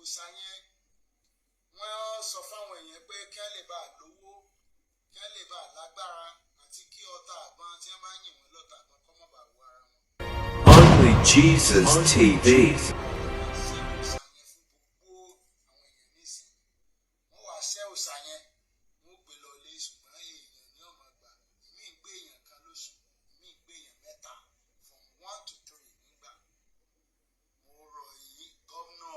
òòṣà yẹn wọ́n sọ fáwọn èèyàn pé kí wọ́n lè bá lówó kí wọ́n lè bá lágbára àti kí ọta àgbọn tí wọ́n bá yìn wọ́n lọ́ta àgbọn kọ́ mọ́ bá wọ ara wọn. Only Jesus TV. Ṣé òòṣà yẹn fún gbogbo àwọn èèyàn nísìnyí wọ́n wá ṣẹ́ òòṣà yẹn wọ́n gbé lọ ilé ṣùgbọ́n èèyàn ní ọmọ gbà ìmí gbé èèyàn kan lóṣù ìmí gbé èèyàn mẹ́ta from 1 to 3 nígbà. Mo rọ̀ yìí gómìnà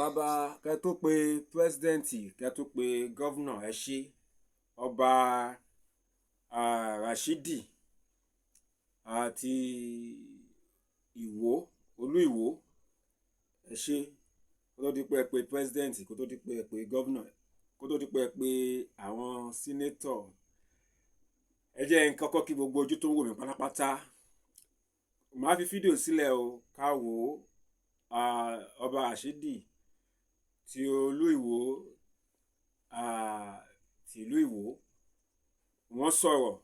ọba kẹ́ tó pe pírẹsidẹ́ǹtì kẹ́ tó pe gọ́vnà ẹ ṣé ọba Rashidi àti Ìwó Olú Iwo ẹ ṣé kó tó di pé ẹ pe pírẹsidẹ́ǹtì kó tó di pé ẹ pe gọ́vnà kó tó di pé ẹ pe àwọn sínétọ̀ ẹ jẹ́ n kọ́kọ́ kí gbogbo ojú tó ń wò mí pátápátá màá fi fídíò sílẹ̀ o ká wò ó ọba Rashidi ti Olú Iwo ti ìlú Ìwó wọ́n sọ̀rọ̀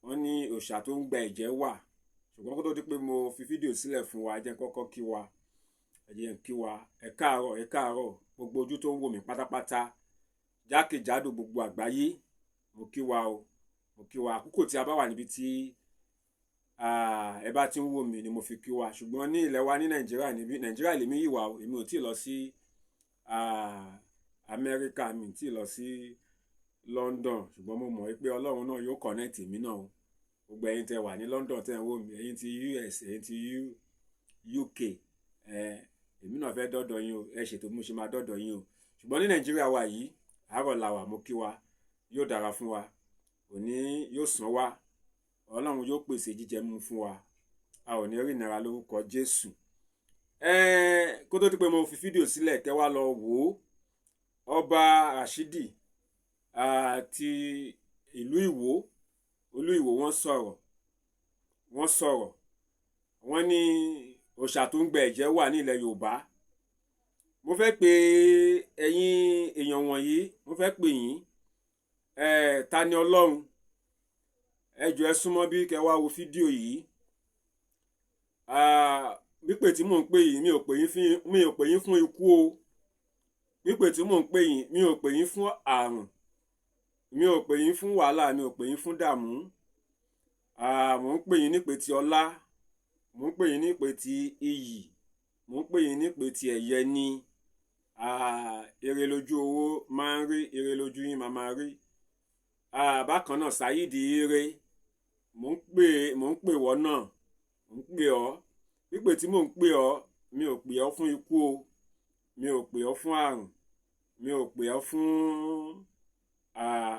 wọ́n ní òòṣà tó ń gba ẹ̀jẹ̀ wà ṣùgbọ́n kó tó di pé mo fi fídíò sílẹ̀ fún wa ẹ jẹ́ kọ́kọ́ kí wa ẹ jẹ́ kí wa ẹ káàárọ̀ gbogbo ojú tó ń wò mí pátápátá jákèjádò gbogbo àgbáyé mo kí wa o mo kí wa àkókò tí a bá wà níbi tí ẹ bá ti ń wò mí ni mo fi kí wa ṣùgbọ́n ní ilẹ̀ wa ní Nàìjíríà lèmi yìí wà o èmi ò tí ì lọ sí Amẹ́ríkà mi ò tí ì lọ sí London ṣùgbọ́n mo mọ̀ pé Ọlọ́run náà yóò connect mi náà o gbogbo ẹ̀yin tẹ́ wà ní London tẹ́ ń wò mí ẹ̀yin ti US ẹ̀yin ti UK èmi náà fẹ́ dọ́dọ̀ yín o ẹ ṣètò mo ṣe máa dọ́dọ̀ yín o ṣùgbọ́n ní Nàìjíríà wa yìí àárọ̀ la wà mo kí wa yóò dára fún wa òní yóò sàn wá Ọlọ́run yóò pèsè jíjẹ mú fún wa a ò ní rí ìnira lórúkọ Jésù. Kó tó di pé mo fi fídíò sílẹ̀ kẹ́ wá lọ wò ó ọba Rashidi àti ìlú Ìwó Olú Ìwó wọ́n sọ̀rọ̀ wọ́n ní òòṣà tó ń gba ẹ̀jẹ̀ wà ní ilẹ̀ Yorùbá mo fẹ́ pe ẹ̀yin èèyàn wọ̀nyí mo fẹ́ pè yín ta ni Ọlọ́run ẹ jọ̀ọ́ ẹ súnmọ́ bí kẹ́ wá wo fídíò yìí pípè tí mò ń pè yín mi ò pè yín fún ikú o pípè tí mò ń pè yín mi ò pè yín fún àrùn mi ò pè yín fún wàhálà mi ò pè yín fún dààmú mò ń pè yín nípè tí ọlá mò ń pè yín nípè tí iyì mò ń pè yín nípè tí ẹ̀yẹ ní ire lójú owó máa ń rí ire lójú yín máa rí bákan náà Saidi ire mò ń pè wọ́ náà mò ń pè ọ́ pípè tí mò ń pè ọ́ mi ò pè ọ́ fún ikú o mi ò pè ọ́ fún àrùn mi ò pè ọ́ fún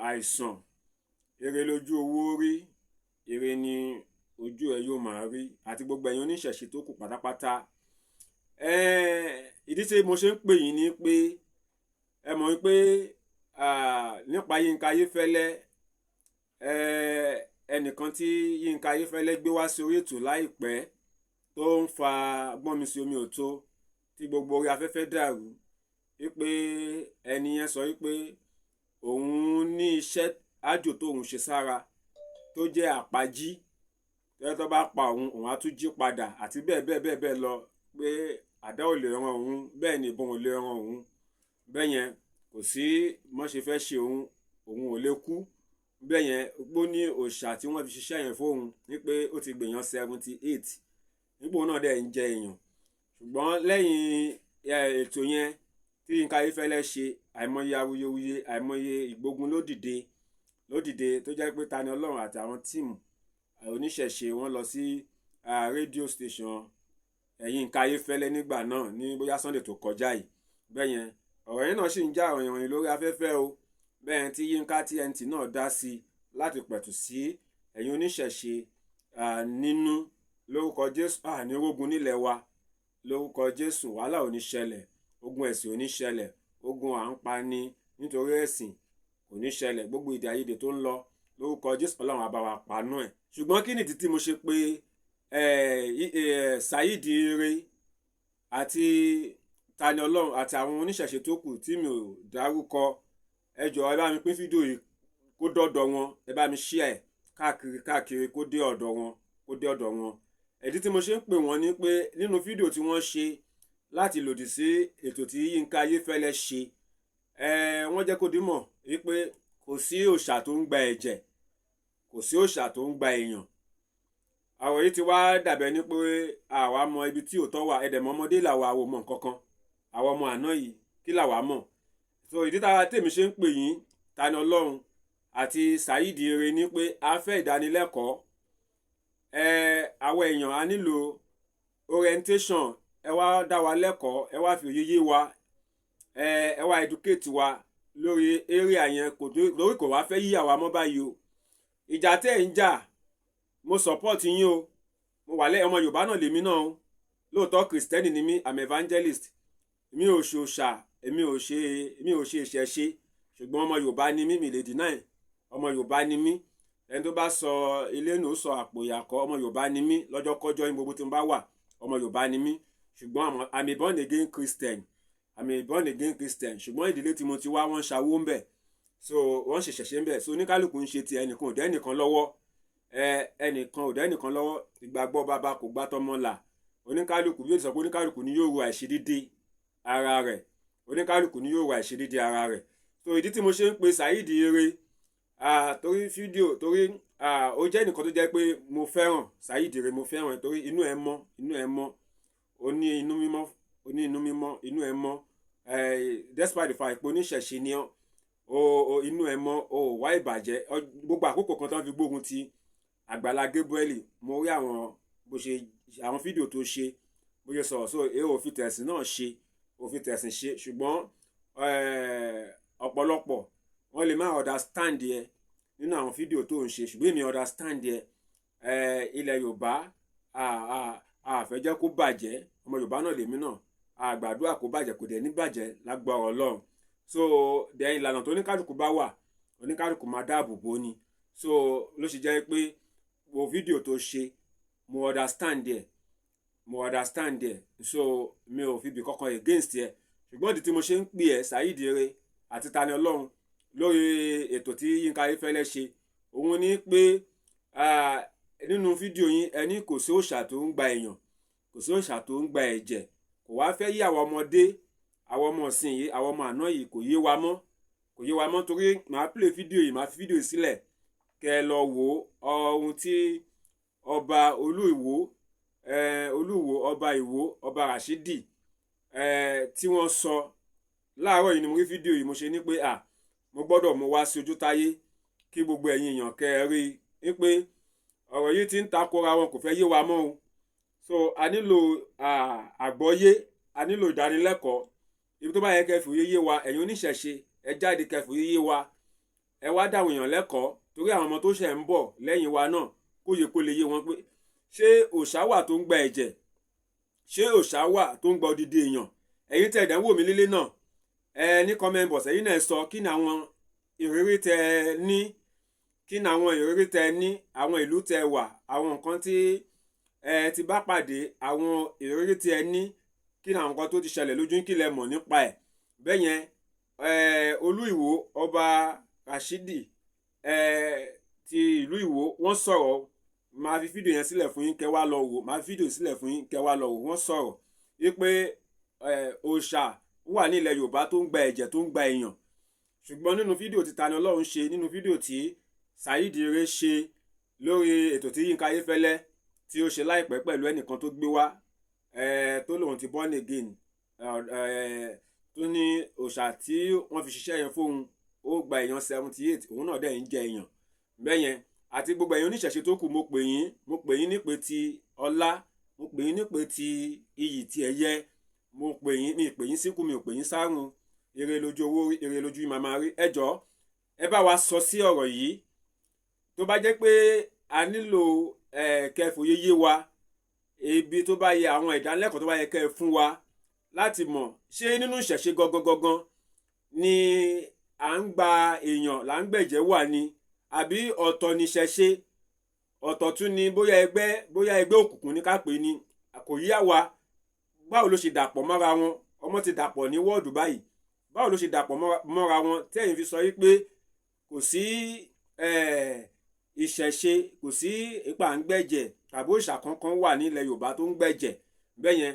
àìsàn ire lójú owó rí ire ni ojú ẹ yóò máa rí àti gbogbo ẹ̀yin oníṣẹ̀ṣe tó kù pátápátá ìdí tí mo ṣe ń pè yín ni pé ẹ mọ̀ pé nípa Yínká Ayéfẹ́lẹ́ ẹnìkan tí Yínká Ayéfẹ́lẹ́ gbé wá sí orí ètò láìpẹ́ tó ń fa gbọ́nmi sí omi òtó tí gbogbo orí afẹ́fẹ́ dàrú wípé ẹni yẹn sọ wípé òun ní iṣẹ́ àjò tóun ṣe sára tó jẹ́ àpájí tẹ́lẹ̀ tó bá pa òun á tún jí padà àti bẹ́ẹ̀ lọ pé àdá ò lè ran òun bẹ́ẹ̀ ni ìbọn ò lè ran òun bẹ́ẹ̀ yẹn kò sí mọ́ ṣe fẹ́ ṣe òun ò lè kú bẹ́ẹ̀ yẹn gbó ní òòṣà tí wọ́n fi ṣiṣẹ́ yẹn fóun wípé ó ti gbèyàn 78 nígbò náà dẹ̀ ń jẹ èèyàn ṣùgbọ́n lẹ́yìn ètò yẹn tí Yínká Ayéfẹ́lẹ́ ṣe àìmọye awuyewuye àìmọye ìgbógun ló dìde tó jẹ́ pé Tani Ọlọ́run àti àwọn tíìmù oníṣẹ̀ṣe wọ́n lọ sí rédíò station Yínká Ayéfẹ́lẹ́ nígbà náà ní bóyá Sunday tó kọjá yìí bẹ́ẹ̀ yẹn ọ̀rọ̀ yẹn náà sì ń já ìròyìn lórí afẹ́fẹ́ o bẹ́ẹ̀ tí Yínká TNT náà dá sí láti pẹ̀tù sí ẹ̀yin oníṣẹ̀ṣe nínú lórúkọ Jésù ní ogun nílẹ̀ wa lórúkọ Jésù wàhálà ò ní ṣẹlẹ̀ ogun ẹ̀sìn ò ní ṣẹlẹ̀ ogun à ń pa ni nítorí ẹ̀sìn kò ní ṣẹlẹ̀ gbogbo èdè àìyedè tó ń lọ lórúkọ Jésù Ọlọ́run á bá wa panú ẹ̀ ṣùgbọ́n kí nìdí tí mo ṣe pé Saidi ire àti Tani Ọlọ́run àti àwọn oníṣẹ̀ṣe tó kù tí mi ò dárúkọ ẹ jọ̀ọ́ ẹ bá mi pín fídíò yìí kó dọ́dọ̀ wọn ẹ bá mi share káàkiri kó dé ọ̀dọ̀ wọn ìdí tí mo ṣe ń pè wọ́n ni pé nínú fídíò tí wọ́n ṣe láti lòdì sí ètò tí Yínká Ayéfẹ́lẹ́ ṣe wọ́n jẹ́ kó dímọ̀ wípé kò sí òòṣà tó ń gba ẹ̀jẹ̀, kò sí òòṣà tó ń gba èèyàn. àwọn yìí ti wá dàbẹ̀ ní pé àwa mọ ibi tí òótọ́ wà, ẹ̀dẹ̀ mọ́ ọmọdé làwa ò mọ̀ nǹkan kan, àwọn ọmọ àná yìí kí làwa mọ̀. so ìdí táwa tèmi ṣe ń pè yín Tani Ọlọ́run àti Saheed Ere ní pé a fẹ́ ìdánilẹ́kọ̀ọ́ àwọn èèyàn a nílò orientation, ẹ wá dá wa lẹ́kọ̀ọ́, ẹ wá fi òye yé wa, ẹ wá educate wa lórí area yẹn, lórí kò wá fẹ́ yí àwa mọ́ báyìí o. ìjà tẹ́ ẹ̀ ń jà mo support yín o, mo wà lẹ́yìn ọmọ Yorùbá náà lèmi náà o, lóòótọ́ Kristẹni ni mí, I'm evangelist, mi ò ṣe òòṣà, mi ò ṣe ìṣẹ̀ṣe, ṣùgbọ́n ọmọ Yorùbá ni mí, mi lè deny ọmọ Yorùbá ni mí. ẹni tó bá sọ ilé nù sọ àpò ìyàkọ́, ọmọ Yorùbá ni mí lọ́jọ́ kọjọ́ ní gbogbo tí mo bá wà, ọmọ Yorùbá ni mí. ṣùgbọ́n I'm a born again Christian, ṣùgbọ́n ìdílé tí mo ti wá wọ́n ṣàwó ń bẹ̀, so wọ́n ṣẹ̀ṣẹ̀ ń bẹ̀, so oníkálùkù ń ṣe ti ẹnìkan ò dẹ́nìkan lọ́wọ́, ẹnìkan ò dẹ́nìkan lọ́wọ́, ìgbàgbọ́ bàbá kò gbá tọmọ là. oníkálùkù bí ó ti sọ pé oníkálùkù ni yóò ro àìṣedédé ara rẹ̀, oníkálùkù ni yóò ro àìṣedédé ara rẹ̀. so ìdí tí mo ṣe ń pe Saheed Ere torí fídíò, torí ó jẹ́ nìkan tó jẹ́ pé mo fẹ́ràn Saheed Ere, mo fẹ́ràn torí inú ẹ̀ mọ́, ó ní inú mímọ́, inú ẹ̀ mọ́, despite the fact pé oníṣẹ̀ṣe ni inú ẹ̀ mọ́, ó wá ìbàjẹ́. gbogbo àkókò kan tó ń fi gbógun ti Àgbàlá Gabriel, mo rí àwọn fídíò tó ṣe bó ṣe sọ̀rọ̀, so òfin tẹ̀sìn náà ṣe, ṣùgbọ́n ọ̀pọ̀lọpọ̀ wọ́n lè má understand ẹ nínú àwọn fídíò tó ń ṣe, ṣùgbọ́n èmi understand ẹ. ilẹ̀ Yorùbá àfẹ́ jẹ́ kó bàjẹ́, ọmọ Yorùbá náà lèmi náà, àgbàdúrà kó bàjẹ́, kò dẹ̀ ní bàjẹ́ lágbára Ọlọ́run. so dẹ̀ ìlànà tó oníkálùkù bá wà, oníkálùkù máa dáàbò bò ni. so ló ṣe jẹ́ pé wo fídíò tó ṣe mo understand ẹ, so mi ò fi bì kankan against ẹ. ṣùgbọ́n ìdí tí mo ṣe ń pè ẹ́ Saheed Ere àti Tani Ọlọ́run lórí ètò tí Yínká Ayéfẹ́lẹ́ ṣe, òun ni pé nínú fídíò yín ẹni kò sí òòṣà tó ń gba èèyàn, kò sí òòṣà tó ń gba ẹ̀jẹ̀, kò wá fẹ́ yí àwọn ọmọdé, àwọn ọmọ ọ̀sìn yìí, àwọn ọmọ àná yìí kò yé wa mọ́ torí màá play fídíò yìí, màá fi fídíò yìí sílẹ̀ kẹ́ ẹ lọ wò ohun tí ọba Olu Iwo, ọba Ìwó, ọba Rashidi tí wọ́n sọ láàárọ̀ yìí ni mo rí fídíò yìí, mo ṣe ní pé mo gbọ́dọ̀ mú wá sí ojú táyé kí gbogbo ẹ̀yin èèyàn kẹ́ ẹ rí i pé ọ̀rọ̀ yìí ti ń takora wọn, kò fẹ́ yé wa mọ́ o. so a nílò àgbọ́yé, a nílò ìdánilẹ́kọ̀ọ́, ibi tó bá yẹ kẹ́ fòye yé wa, ẹ̀yin oníṣẹ̀ṣe ẹ jáde kẹ́ fòye yé wa, ẹ wá dáwọn èèyàn lẹ́kọ̀ọ́ torí àwọn ọmọ tó ṣẹ̀ ń bọ̀ lẹ́yìn wa náà kó lè yé wọn pé ṣé òòṣà wà tó ń gba ẹ̀jẹ̀, ṣé òòṣà wà tó ń gba odidi èèyàn. ẹ̀yin tẹ́ ẹ̀dá ń wò mí lílé náà, ní comment box ẹ̀yin náà sọ kí ni àwọn ìrírí tẹ́ ní, àwọn ìlú tẹ́ wà, àwọn nǹkan tí ti bá pàdé, àwọn ìrírí tẹ́ ní, kí ni àwọn nǹkan tó ti ṣẹlẹ̀ lójú kí lẹ mọ̀ nípa ẹ̀. bẹ́yẹn Olú Iwo, ọba Rashidi ti ìlú Ìwó, wọ́n sọ̀rọ̀, máa fi fídíò yẹn sílẹ̀ fún yín kẹ́ wá lọ wò, wọ́n sọ̀rọ̀ wípé òòṣà wà ní ilẹ̀ Yorùbá tó ń gba ẹ̀jẹ̀, tó ń gba èèyàn. ṣùgbọ́n nínú fídíò tí Tani Ọlọ́run ṣe, nínú fídíò tí Saheed Ere ṣe lórí ètò tí Yínká Ayéfẹ́lẹ́ tí ó ṣe láìpẹ́ pẹ̀lú ẹnìkan tó gbé wá tó lòun ti born again, tó ní òòṣà tí wọ́n fi ṣiṣẹ́ yẹn fóun ó gba èèyàn 78, òun náà dẹ̀ ń jẹ èèyàn bẹ́yẹn. àti gbogbo ẹ̀yin oníṣẹ̀ṣe tó kù, mo pè yín nípe ti ọlá, mo pè yín nípe ti iyì ti ẹ̀yẹ, mi pè yín síkú, mi ò pè yín sárùn. ire lójú owó, ire lójú yín máa rí. ẹ jọ̀ọ́ ẹ bá wa sọ sí ọ̀rọ̀ yìí, tó bá jẹ́ pé a nílò kẹfòye yé wa, ibi tó bá yẹ, àwọn ìdánilẹ́kọ̀ọ́ tó bá yẹ kẹ́ fún wa láti mọ̀, ṣé nínú ìṣẹ̀ṣe gangan ni à ń gba èèyàn, là ń gbẹ̀jẹ̀ wà ni, àbí ọ̀tọ̀ ni ìṣẹ̀ṣe, ọ̀tọ̀ tún ni bóyá ẹgbẹ́ òkùnkùn ní ká pè ní, kò yá wa. báwo ló ṣe dàpọ̀ mọ́ra wọn? ọmọ ti dàpọ̀ ní wọ́ọ̀dù báyìí, báwo ló ṣe dàpọ̀ mọ́ra wọn tẹ́yìn fi sọ wípé kò sí ìṣẹ̀ṣe, kò sí ipa à ń gbẹ̀jẹ̀, tàbí òòṣà kankan wà nílẹ̀ Yorùbá tó ń gbẹ̀jẹ̀ bẹ́ẹ̀ yẹn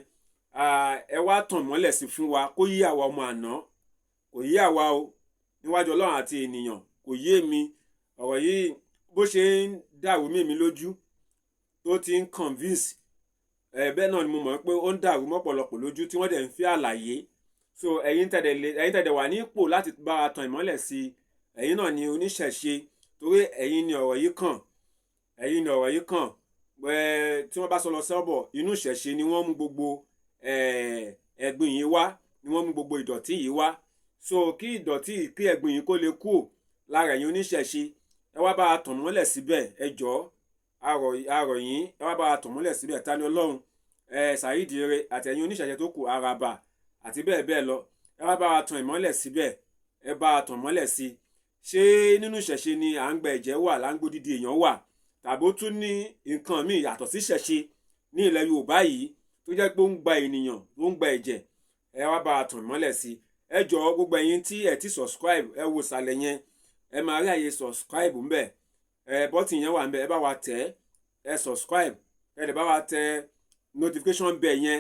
ẹ wá tàn mọ́lẹ̀ sí fún wa kó yí àwa ọmọ àná kò yí àwa o níwájú Ọlọ́run àti ènìyàn kò yé mi ọ̀rọ̀ yìí bó ṣe ń dàrú mímí lójú tó ti ń convince bẹ́ẹ̀ náà ni mo mọ̀ pé ó ń dàrú mọ́pọ̀lọpọ̀ lójú tí wọ́n dẹ̀ ń fi àlàyé so ẹ̀yin tẹ̀dẹ̀ wà ní ipò láti bá a tan ìmọ́lẹ̀ sí ẹ̀yin náà ni oníṣẹ̀ṣe torí ẹ̀yin ni ọ̀rọ̀ yìí kàn tí wọ́n bá sọ lọ sọ́bọ̀ inú ìṣẹ̀ṣe ni wọ́n mú gbogbo ẹ̀gbin yìí wá ni wọ́n mú gbogbo ìdọ̀tí yìí wá so kí ẹ̀gbin yìí kó lè kú lára ẹ̀yin oníṣẹ̀ṣe ẹ wá bá a tàn mọ́lẹ̀ síbẹ̀ ẹ jọ̀ọ́ arọ̀ yín ẹ wá bá a tàn mọ́lẹ̀ síbẹ̀ Tani Ọlọ́run Saheed Ire àti ẹ̀yin oníṣẹ̀ṣe tó kù Araba àti bẹ́ẹ̀ bẹ́ẹ̀ lọ ẹ wá bá a tàn ìmọ́lẹ̀ síbẹ̀ ẹ bá a tàn mọ́lẹ̀ sí ṣé nínú ìṣẹ̀ṣe ni à ń gba ẹ̀jẹ̀ wà là ń gbódìdí èèyàn wà tàbí ó tún ní nǹkan míì yàtọ̀ sí ìṣẹ̀ṣe ní ilẹ̀ Yorùbá yìí tó jẹ́ pé ó ń gba ènìyàn ó ń gba ẹ̀jẹ̀ ẹ wá bá a tàn ìmọ́lẹ̀ sí ẹ jọ̀ọ́ gbogbo ẹ̀yin tí ẹ ti subscribe ẹ wo ìsàlẹ̀ yẹn ẹ máa rí àyè subscribe ńbẹ̀ bọ́tì yẹn wà ńbẹ̀ ẹ bá wa tẹ̀ ẹ subscribe ẹ lè bá wa tẹ notification bell yẹn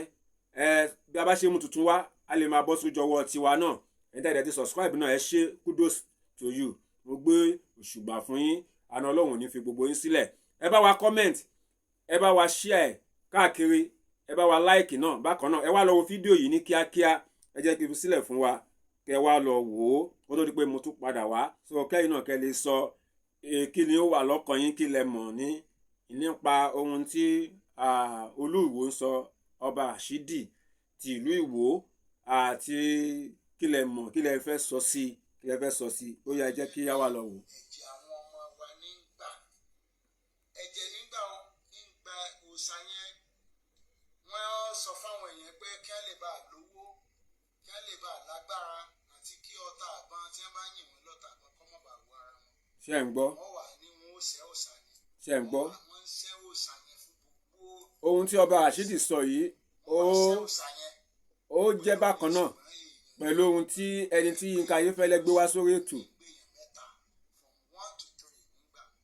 bí a bá ṣe mú tuntun wá a lè máa bọ́ sójú ọwọ́ tiwa náà ẹ tẹ̀ ti subscribe náà ẹ ṣé kudos to you mo gbé òṣùbà fún yín àna Ọlọ́run ní fi gbogbo yín sílẹ̀ ẹ bá wa comment ẹ bá wa share káàkiri ẹ bá wa like náà bákan náà ẹ wá lọ wo fídíò yìí ní kíákíá ẹ jẹ́ kí n fi sílẹ̀ fún wa kẹ wá lọ wò ó kó tó di pé mo tún padà wá so kẹ́yìn náà kẹ lè sọ kí ni ó wà lọ́kàn yín kí lẹ mọ̀ nípa ohun tí Olú Iwo ń sọ ọba Rashidi ti ìlú Ìwó àti kí lẹ mọ̀ kí lẹ fẹ́ sọ sí ó yá jẹ́ kí á wà lọ wò. ẹ̀jẹ̀ àwọn ọmọ wa ní gbà ẹ̀jẹ̀ nígbà òòṣà yẹn wọ́n sọ fáwọn èèyàn pé kí á lè bá a lówó kí á lè bá a lágbára àti kí ọta àbọn tí wọ́n bá yìn wọ́n lọ́ta àbọn kọ́ mọ́ bá wọ ara wọn. ṣé ẹ̀ ń gbọ́. wọ́n wà ní wọn ó ṣẹ́ òòṣà ni. ṣé ẹ̀ ń gbọ́. wọ́n ń ṣẹ́ òòṣà yẹn fún gbogbo. ohun tí ọba Rashidi sọ yìí ó jẹ́ bákan náà pẹ̀lú ohun tí ẹni tí Yínká Ayéfẹ́lẹ́ gbé wá sórí ètò.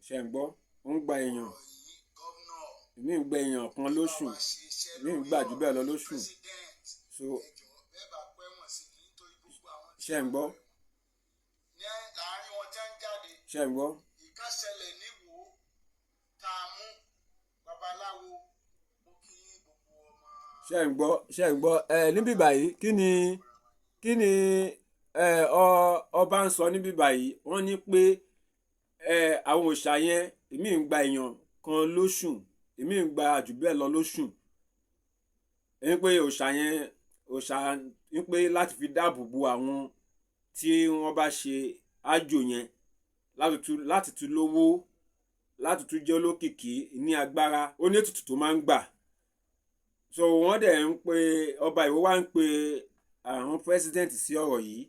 ṣé ẹ̀ ń gbọ́ ó ń gba èèyàn èmi ń gba èèyàn kan lóṣù èmi ń gbà jù bẹ́ẹ̀ lọ lóṣù so ṣé ẹ̀ ń gbọ́. ṣé ẹ̀ ń gbọ́. ìkásẹ̀lẹ̀ níwò tá a mú babaláwo mo kí gbogbo ọmọ. ṣé ẹ̀ ń gbọ́ níbí báyìí kí ni ọba ń sọ níbí báyìí wọ́n ní pé àwọn òòṣà yẹn èmi ń gba èèyàn kan lóṣù èmi ń gba jù bẹ́ẹ̀ lọ lóṣù èmi pé òòṣà ń pé láti fi dáàbò bo àwọn tí wọ́n bá ṣe àjò yẹn láti tún lówó láti tún jẹ́ olókìkí ní agbára ó ní ètùtù tó máa ń gbà so wọ́n dẹ̀ ń pe ọba Ìwó wá ń pe àwọn president sí ọ̀rọ̀ yìí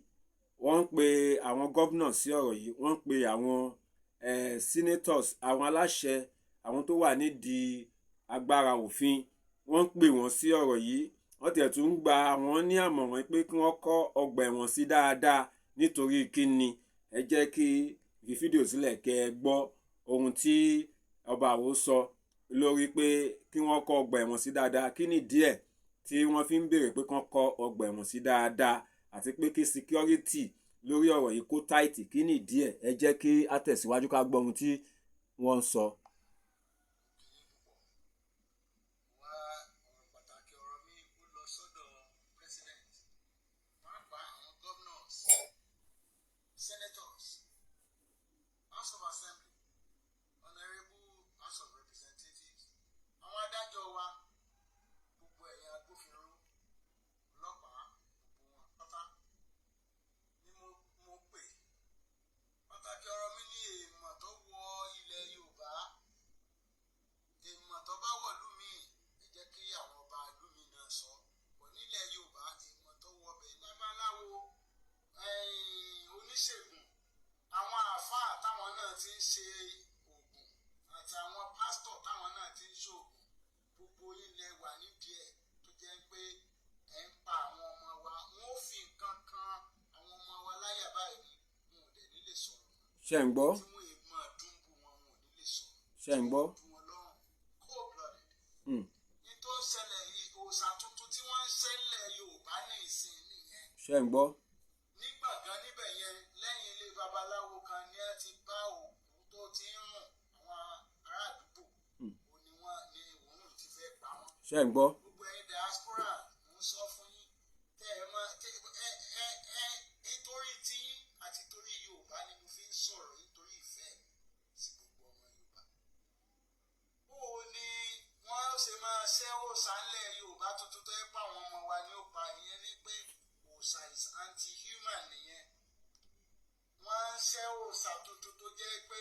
wọ́n ń pe àwọn governor sí ọ̀rọ̀ yìí wọ́n ń pe àwọn senators àwọn aláṣẹ àwọn tó wà nídìí agbára òfin wọ́n ń pè wọ́n sí ọ̀rọ̀ yìí wọ́n tiẹ̀ tún ń gba àwọn ní àmọ̀ràn pé kí wọ́n kọ́ ọgbà ẹ̀wọ̀n sí dáadáa nítorí kíni ẹ jẹ́ kí fi fídíò sílẹ̀ kẹ́ ẹ gbọ́ ohun tí ọba Ìwó sọ lórí pé kí wọ́n kọ́ ọgbà ẹ̀wọ̀n sí dáadáa kí ni díẹ̀ tí wọ́n fi ń béèrè pé kán kọ́ ọgbà ẹ̀wọ̀n sí dáadáa àti pé kí security lórí ọ̀rọ̀ yìí kó táìtì kí ni díẹ̀ ẹ jẹ́ kí á tẹ̀síwájú ká gbọ́ ohun tí wọ́n ń sọ. oníṣègùn àwọn àáfàá táwọn náà ti ń ṣe oògùn àti àwọn pásítọ̀ táwọn náà ti ń ṣoògùn gbogbo ilẹ̀ wà nídìí ẹ̀ tó jẹ́ pé ẹ̀ ń pa àwọn ọmọ wa wọ́n ó fi nǹkan kan àwọn ọmọ wa láyà báyìí ni wọn ò dẹ̀ nílé sọ̀rọ̀. ṣé ń gbọ́. tí wọ́n èèmọ̀ dúnbù wọn ò nílé sọ̀rọ̀. ṣé ń gbọ́. cold blooded. ní tó ń ṣẹlẹ̀ yìí òòṣà tuntun tí wọ́n ń ṣẹlẹ̀ Yorùbá ní ìsìn nìyẹn. ṣé ń gbọ́. ní gbọ̀ngàn níbẹ̀ yẹn lẹ́yìn ilé babaláwo kan ni ẹ ti bá òkú tó ti ń rùn àwọn ará àdúgbò òní wọn ni òun ti fẹ́ pa wọn. ṣé ń gbọ́. gbogbo ẹ̀yin diaspora ń sọ fún yín tẹ́ ẹ mọ̀ nítorí tí àti torí Yorùbá ni mo fi ń sọ̀rọ̀ nítorí ìfẹ́ sí gbogbo ọmọ Yorùbá. bó o ní wọ́n ṣe máa ṣẹ́ òòṣà ńlẹ̀ Yorùbá tuntun tó yẹ pé àwọn ọmọ wa ni ó pa ìyẹn ní pé òòṣà is anti-human nìyẹn. wọ́n ń ṣẹ́ òòṣà tuntun tó jẹ́ pé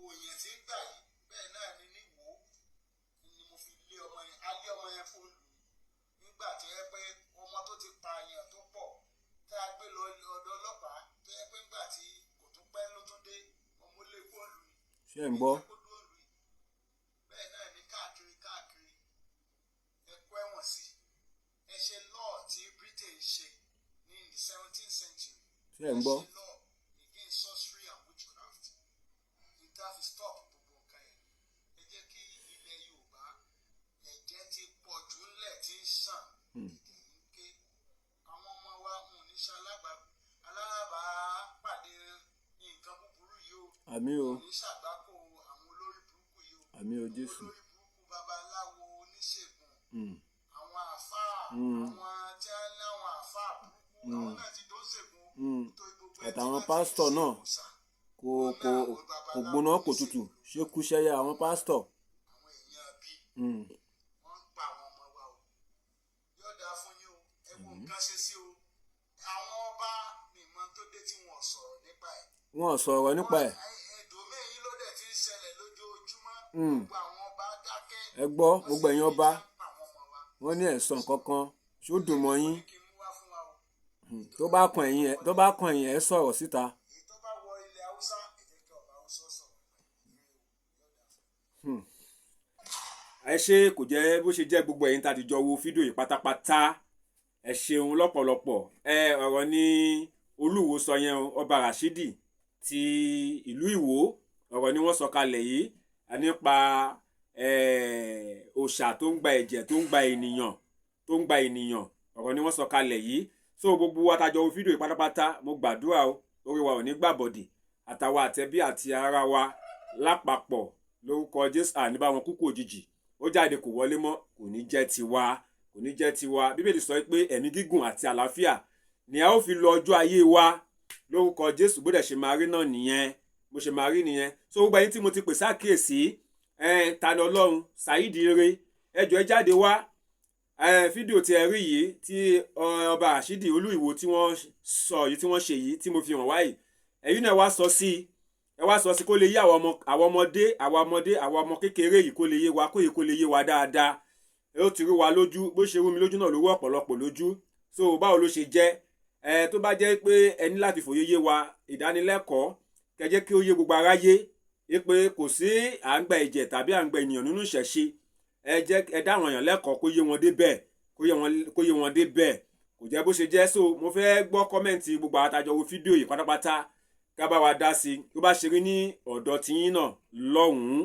òòyàn tí ń gbà yìí bẹ́ẹ̀ náà ni níwò ni mo fi lé ọmọ yẹn alẹ́ ọmọ yẹn fún lù nígbà tó yẹ pé ọmọ tó ti pa èèyàn tó pọ̀ tá a gbé lọ ọ̀dọ̀ ọlọ́pàá tó yẹ pé ńgbà tí kò tún pẹ́ ló tún dé ọmọ lé bọ́ọ̀lù yìí. ṣé ń gbọ́. bẹ́ẹ̀ náà ni káàkiri ẹ kó ẹ̀wọ̀n sí ẹ ṣe law tí Britain ṣe ní the 17th century. ṣé ń gbọ́. ẹ ṣe law against sorcery and witchcraft. ìta fi stop gbogbo nǹkan yẹn. ẹ jẹ́ kí ilẹ̀ Yorùbá ẹ̀jẹ̀ ti pọ̀ jù ńlẹ̀ tí ń sàn. èdè ń ké àwọn ọmọ wa ń ní ṣe alábàápàdé nǹkan búburú yìí o. àmín o. ní ṣàgbákò àwọn olórí burúkú yìí o. àmín o Jésù. olórí burúkú babaláwo oníṣègùn àwọn àfáà àwọn tí a ní àwọn àfáà burúkú àwọn náà ti tó ṣègùn nítorí gbogbo ẹ̀ àtàwọn pásítọ̀ náà kò gbóná kò tutù ṣé kú ṣẹ́yẹ àwọn pásítọ̀. àwọn èèyàn bíi wọ́n ń pa àwọn ọmọ wa o yóò dáa fún yín o ẹ wo nǹkan ṣe sí o àwọn ọba nìmọ̀ tó dé tí wọ́n sọ̀rọ̀ nípa ẹ̀. wọ́n sọ̀rọ̀ nípa ẹ̀. ẹ̀dùnmí yìí ló dẹ̀ ti ń ṣẹlẹ̀ lójoojúmọ́ gbogbo àwọn ọba dákẹ́. ẹ gbọ́ gbogbo ẹ̀yin ọba wọ́n ní ẹ̀sán kankan ṣó dùn mọ́ yín tó bá kan ẹ̀yin ẹ̀ sọ̀rọ̀ síta. ẹ ṣe kò jẹ́ bó ṣe jẹ́ gbogbo ẹ̀yin tá a ti jọ wo fídíò yìí pátápátá ẹ ṣeun lọ́pọ̀lọpọ̀ ọ̀rọ̀ ní Olú Iwo sọ yẹn ọba Rashidi ti ìlú Ìwó ọ̀rọ̀ ni wọ́n sọ kalẹ̀ yìí nípa òòṣà tó ń gba ẹ̀jẹ̀ tó ń gba ènìyàn ọ̀rọ̀ ni wọ́n sọ kalẹ̀ yìí so gbogbo wa tá a jọ wo fídíò yìí pátápátá mo gbàdúrà o orí wa ò ní gbàbọ̀dì àtàwa àtẹbí àti ara wa lápapọ̀ lórúkọ Jésù àní bá wọn kúkú òjijì ó jáde kò wọlé mọ́ kò ní jẹ́ tiwa Bíbélì sọ pé ẹ̀mí gígùn àti àlàáfíà ni a ó fi lọ ọjọ́ ayé wa lórúkọ Jésù bó dẹ̀ ṣe máa rí náà nìyẹn bó ṣe máa rí nìyẹn so gbogbo ẹ̀yin tí mo ti pè sákìyèsí Tani Ọlọ́run Saheed Ire ẹjọ́ ẹ jáde wá fídíò tí ẹ rí yìí tí ọba Rashidi Olú Iwo tí wọ́n sọ yìí tí wọ́n ṣe yìí tí mo fi hàn wáyìí ẹ̀yin náà wá sọ sí kó lè yé àwọn ọmọ kékeré yìí kó lè yé wa kó lè yé wa dáadáa ó ti rí wa lójú bó ṣe rú mi lójú náà ló wọ́ ọ̀pọ̀lọpọ̀ lójú so báwo ló ṣe jẹ́ tó bá jẹ́ pé ẹ ní láti fòye yé wa ìdánilẹ́kọ̀ọ́ kẹjẹ́ kí ó yé gbogbo aráyé pé kò sí à ń gba ẹ̀jẹ̀ tàbí à ń gba ènìyàn nínú ìṣẹ̀ṣe ẹ dá àwọn èèyàn lẹ́kọ̀ọ́ kó yé wọn dé bẹ́ẹ̀ kò jẹ́ bó ṣe jẹ́ so mo fẹ́ gbọ́ kọ́mẹ̀ntì gbogbo àtàjọ wo fídíò yìí pátápátá ká bá wa dá sí i tó bá ṣe rí ní ọ̀dọ̀ tiyín náà lọ́hùn-ún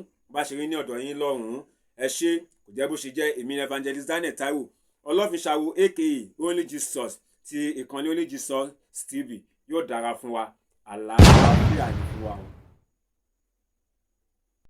ẹ ṣé kò jẹ́ bó ṣe jẹ́ èmi evangelist Daniel Taiwo ọlọ́finṣàwò aka Only Jesus ti ìkànnì Only Jesus TV yóò dára fún wa àlàáfíà ní fún wa o.